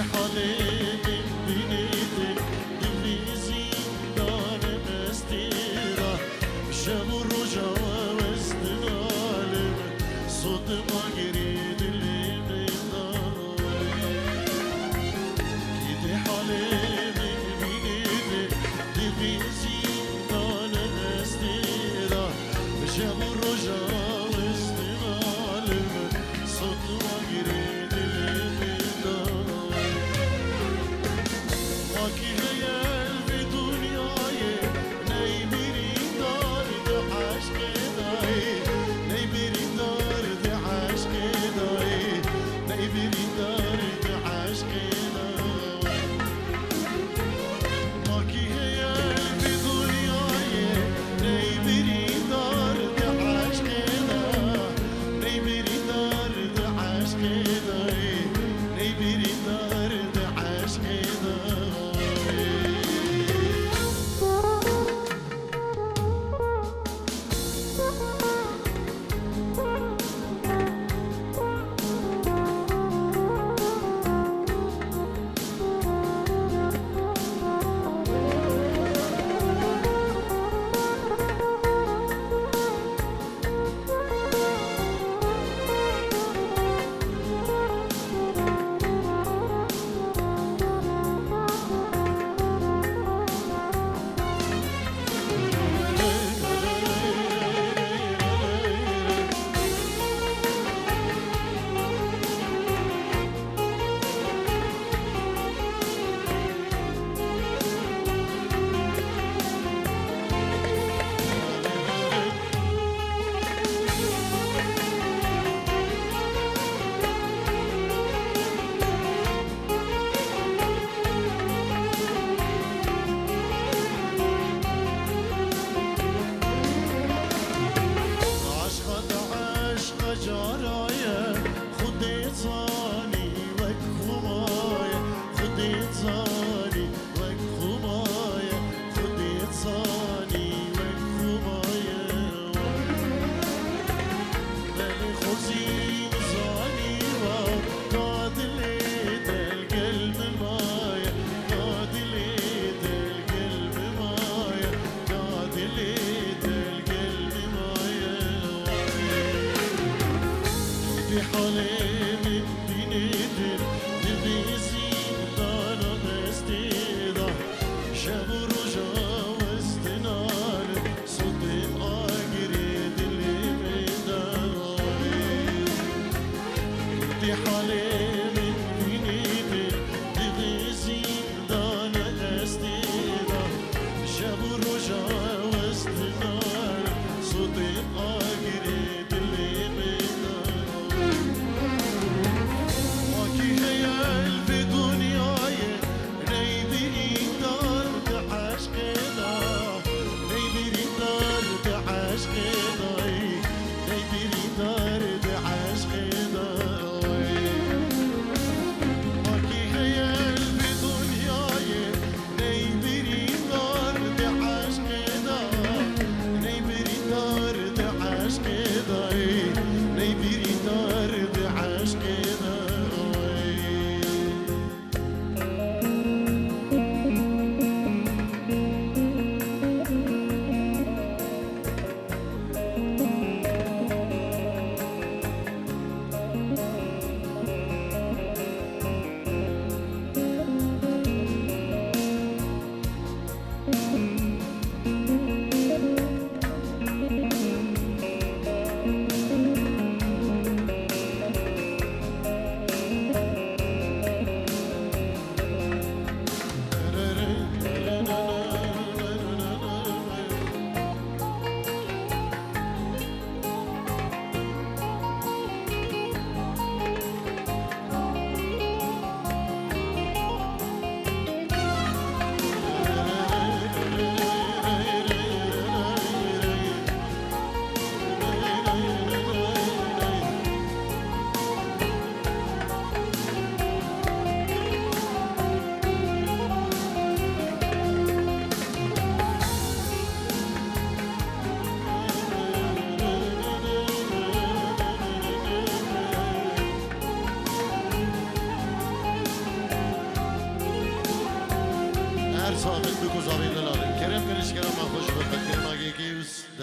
حالي من بينيتك دبليزي دار مستيرة شاب الرجا واستغالب صوت ما قريد اللي بيضاوي كده حالي من بينيتك دبليزي دار مستيرة شاب الرجا واستغالب صوت ما قريد اللي بيضاوي واكي هيال في دنياي ناي بيري دار دي عشق داي ناي بيري دار دي عشق داي ناي بيري دار دي عشق داي واكي هيال في دنياي ناي بيري دار دي عشق داي ناي بيري دار دي عشق داي ناي بيري دار دي عشق داي جارايا خديت زاني وك خمايا خديت زاني وك خمايا خديت زاني وك خمايا بني خزين زاني وقاد ليت القلب مايا قاد ليت القلب مايا قاد ليت القلب مايا في حالي من بينيتك دبيزي دانا مستيرة شاب رجا واستنال صوت القاقريد اللي بيداوي في حالي من بينيتك دبيزي دانا مستيرة شاب رجا واستنال صوت القاقريد اللي بيداوي واكي هيال في دنياي ناي بيري دار دي عشق داي ناي بيري دار دي عشق داي ناي بيري دار دي عشق داي واكي هيال في دنياي ناي بيري دار دي عشق داي ناي بيري دار دي عشق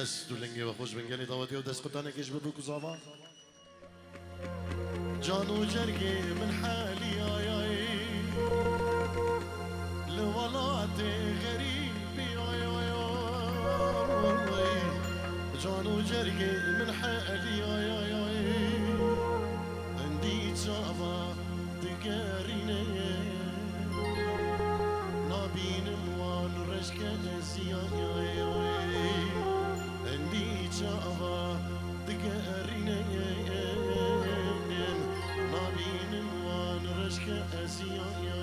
دست دولنگی و خوش بنگلی داوتی و دست کتانه کش ببو کزاوا جانو جرگی من حالی آیای لولات غریبی آیای جانو جرگی من حالی آیای عندي جافا دقاريني نابين موان رشك زياي عندي جافا دقاريني نابين موان رشك زياي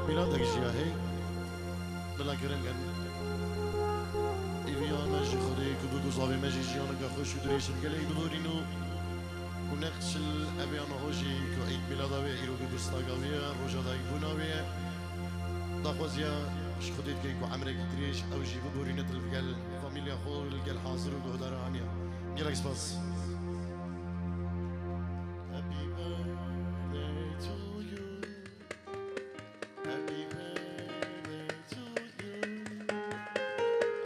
ميلادك جياهي بلا كرنجن إيفيان ماجي خديك وبدو صابي ماجي جيانا كخوش ودريش بقلي بدورينو ونقش الأبيان هوجي كعيد ميلادا ويهيرو بدوستا قوية روجا دايك بونا ويه داخوزيا مش خديت كيكو عمرك دريش أو جي بدورينو تلقال فاميليا خول القال حاضر ودهدار عنيا ميلاك سباس Happy birthday to you Happy birthday to you.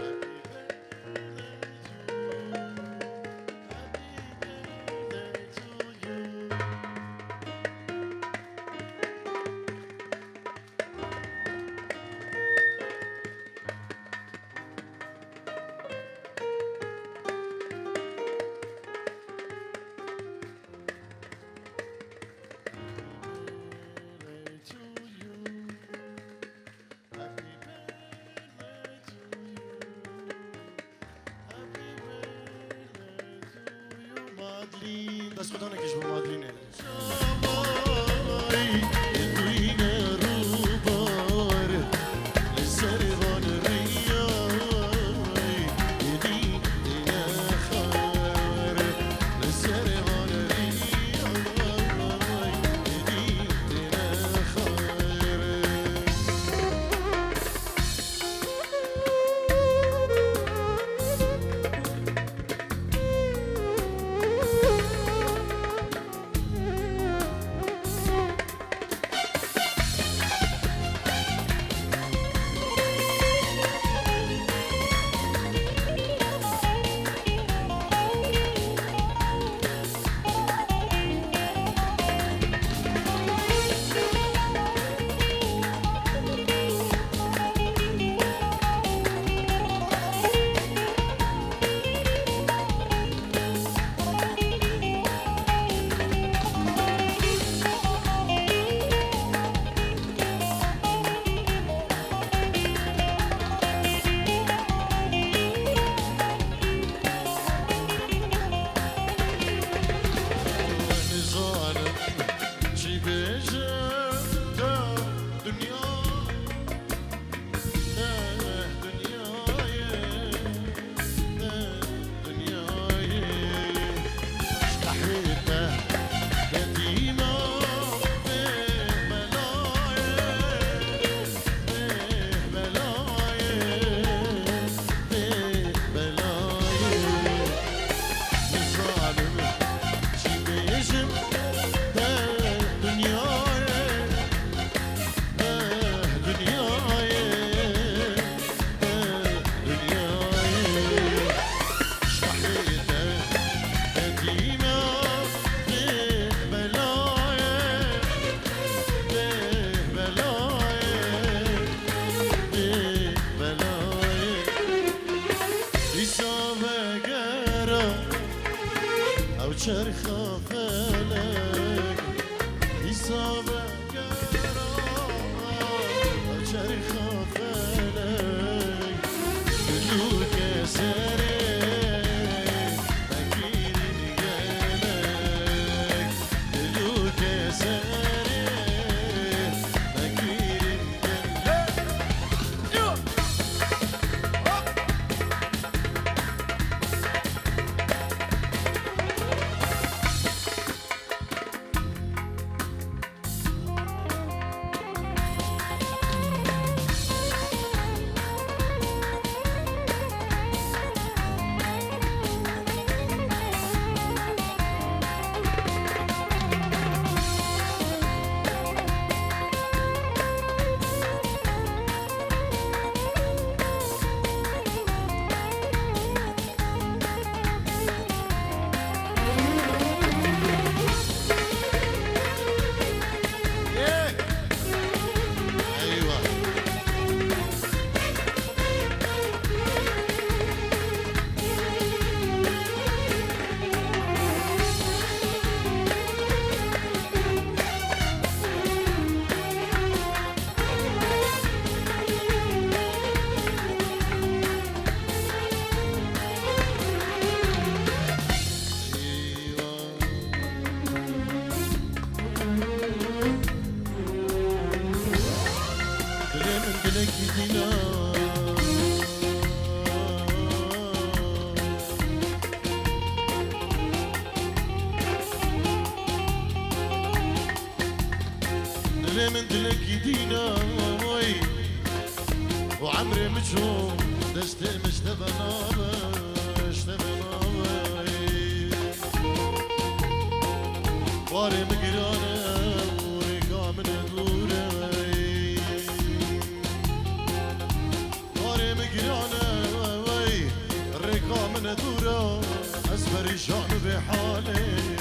Happy birthday to you. Happy birthday to you. Happy birthday to you. مادلين بس خدانا كيش بمادلين شاماي يدوينا روبار للسربان رياي يدينا خار للسربان رياي يدينا خار چرخ فلک حساب قرار چرخ فلک دلو کسره بگیرین گلک دلو کسره بگیرین گلک انا من دلك يدينا وي وعمري مجهول دشت مشتبنا مشتبنا وي واري مقرانا ورقا من دوري واري مقرانا وي رقا من دوري أسبري شان بحالي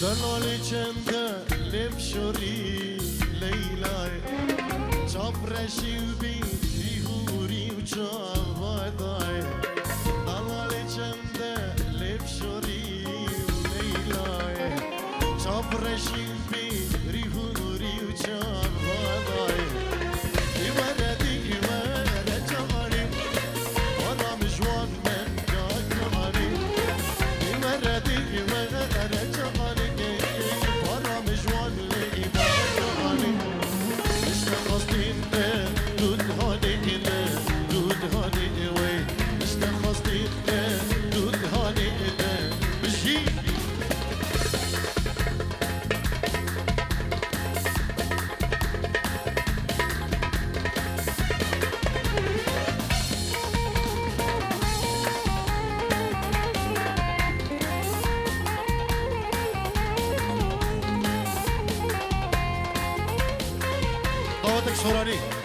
دلال چنده لب شوری لیلای چاپ رشی و بی هوری و چاوادای دلال چنده لب شوری لیلای چاپ رشی و بی هوری و چاوادای دیواره دیواره جوانی آدم جوان من کاکانی دیواره دیواره جوانی صلواتك سوراني